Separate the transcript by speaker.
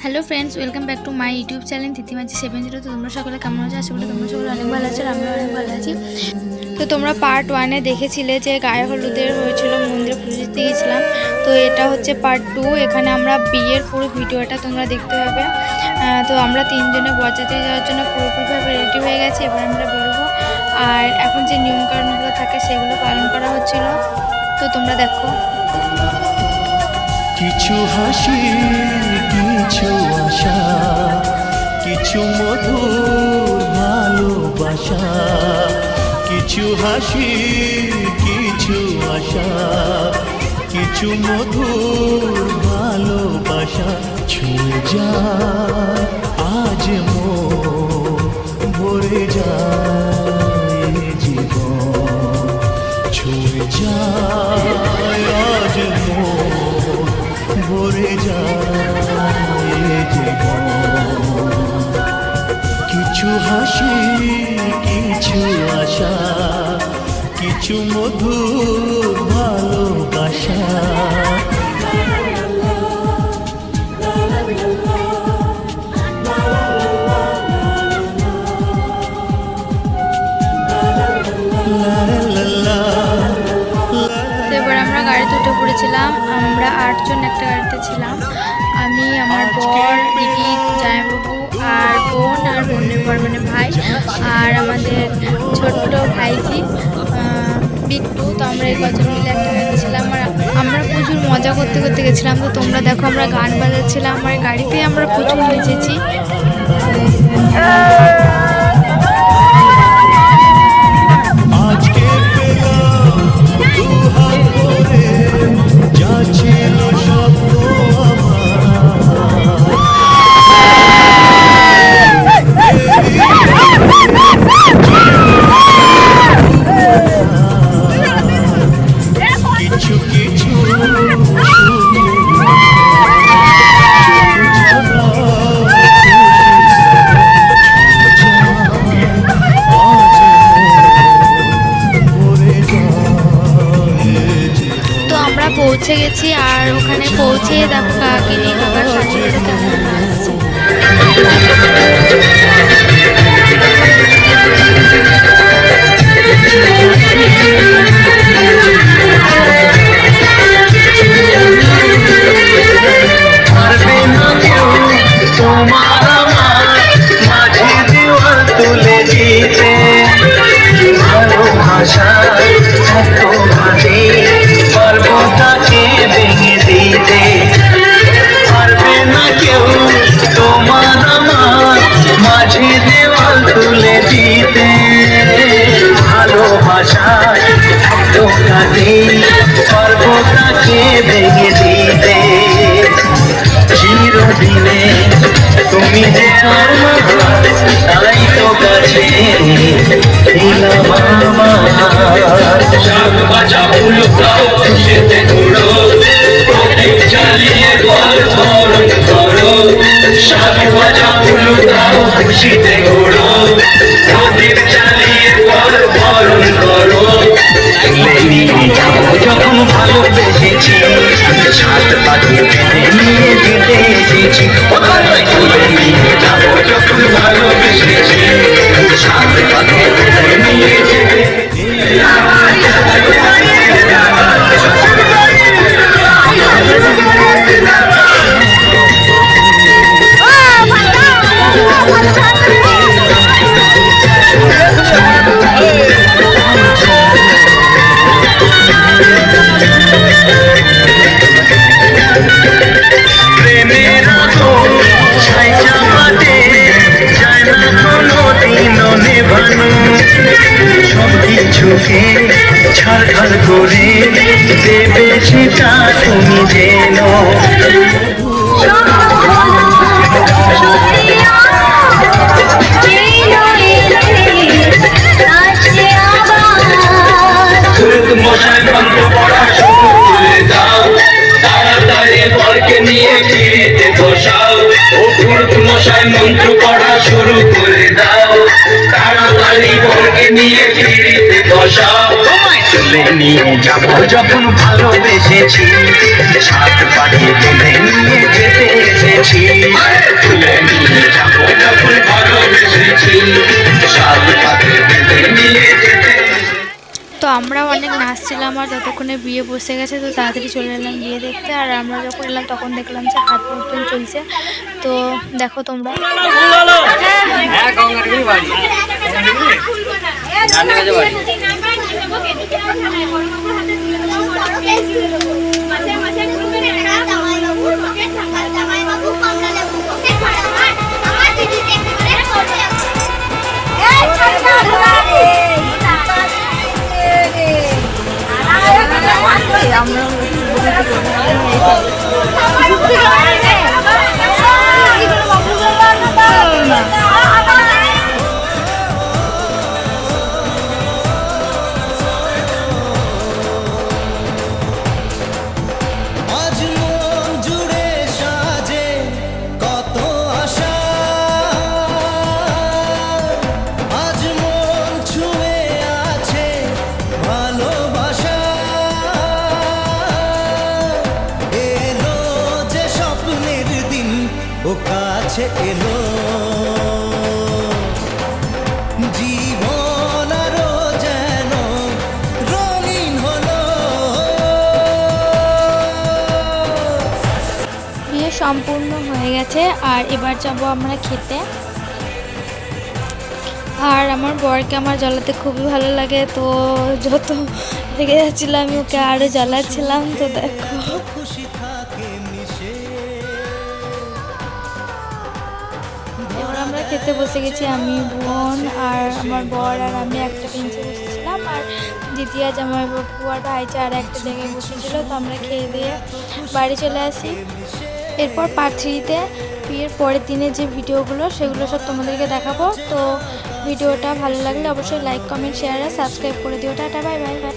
Speaker 1: Hello friends, welcome back to my YouTube channel Titimajhi 70। তো তোমরা সকলে কেমন আছো? আশা করি তোমরা সকলে অনেক ভালো আছো, আমরা অনেক ভালো আছি। তো তোমরা পার্ট 1-এ দেখেছিলে যে গায়ে হলুদের হয়েছিল, মন্দিরে পুজো দিতে গেছিলাম। তো এটা হচ্ছে পার্ট 2। এখানে আমরা বিয়ের পুরো ভিডিওটা তোমরা দেখতে পাবে। তো আমরা তিনজনে বরযাত্রী যাওয়ার জন্য পুরোপুরিভাবে রেডি হয়ে গেছি। এবার আমরা বেরোবো। আর এখন যে নিয়মকানুনগুলো থাকে সেগুলো পালন করা হচ্ছিল। তো তোমরা দেখো।
Speaker 2: কিছু হাসি, কিছু আশা, কিছু মধুর ভালোবাসা। কিছু হাসি, কিছু আশা, কিছু মধুর ভালোবাসা। ছুঁয়ে যায় আজ মন, ভরে যায় জীবন। ছুঁয়ে যায় আজ মন, ভরে যায় জীবন। কিছু হাসি, কিছু আশা, কিছু মধুর ভালোবাসা।
Speaker 1: এবার আমরা গাড়িতে উঠে পড়েছিলাম। আমরা 8 জন একটা গাড়িতে ছিলাম। আমি, আমার বর, দিদি, জামাইবাবু আর বোন, আর বোনের বর মানে ভাই, আর আমাদের ছোট্ট ভাইজি বিট্টু। তো আমরা এই কজন মিলে একটা গাড়িতে ছিলাম। আর আমরা প্রচুর মজা করতে করতে গেছিলাম। তো তোমরা দেখো, আমরা গান বাজাচ্ছিলাম। আমার গাড়িতেই আমরা প্রচুর নেচেছি। পৌঁছে গেছি। আর ওখানে পৌঁছে দেখো কাকে নিয়ে কাকার শাশুড়িটা কেমন আসছে।
Speaker 3: তুমি যে তাই তো কাছে খুশিতে ঘুরো, প্রদীপ জ্বালিয়ে বল বরণ করো। সাধু বাজা ফুল দাও, খুশিতে ঘুরো, প্রদীপ জ্বালিয়ে বল বরণ করো। নিয়ে যাবো যখন ভালোবেসেছি, সাত পাখি নিয়ে যেতে এসেছি। নিয়ে যাবো যখন ভালোবেসেছি, সাত পাখি নিয়ে যেতে। ছাড় করে দেবে সেটা তুমি যেন। মশাই মন্ত্র পড়া শুরু করে দাও, তাড়াতাড়ি বরকে নিয়ে ফিরিতে বসাও। মশাই মন্ত্র পড়া শুরু করে দাও, তাড়াতাড়ি বরকে নিয়ে ফিরিতে বসাও। তুলে নিয়ে যাবো যখন ভালোবেসেছি, সাত পাখি তুলে নিয়ে যেতে এসেছি।
Speaker 1: আমরাও অনেক নাচছিলাম আর ততক্ষণে বিয়ে বসে গেছে, তো তাড়াতাড়ি চলে এলাম বিয়ে দেখতে। আর আমরা যখন এলাম তখন দেখলাম যে হাত বর্তন চলছে, তো দেখো তোমরা।
Speaker 2: আজ মন জুড়ে সাজে কত আশা, আজ মন ছুঁয়ে আছে ভালোবাসা, এলো যে স্বপ্নের দিন ও কাছে এলো, জীবন আরো যেন রঙিন হলো।
Speaker 1: বিয়ে সম্পূর্ণ হয়ে গেছে আর এবার যাব আমরা খেতে। আর আমার বরকে আমার জ্বালাতে খুবই ভালো লাগে, তো যত রেগে যাচ্ছিলাম আমি ওকে আরও জ্বালাচ্ছিলাম। তো দেখো
Speaker 2: খুশি থাকে মিশে,
Speaker 1: এবার আমরা খেতে বসে গেছি, আমি, বোন আর আমার বর আর আমি একটা বেঞ্চে বসেছিলাম, আর দ্বিতীয় জামাই বাবু আর ভাইজা আর একটা জায়গায় বসেছিল। তো আমরা খেয়ে দিয়ে বাড়ি চলে আসি। এরপর পার্ট 3-তে বিয়ের পরের দিনে যে ভিডিওগুলো সেগুলো সব তোমাদেরকে দেখাবো। তো ভিডিওটা ভালো লাগলে অবশ্যই লাইক, কমেন্ট, শেয়ার আর সাবস্ক্রাইব করে দিও। Tata, bye bye bye.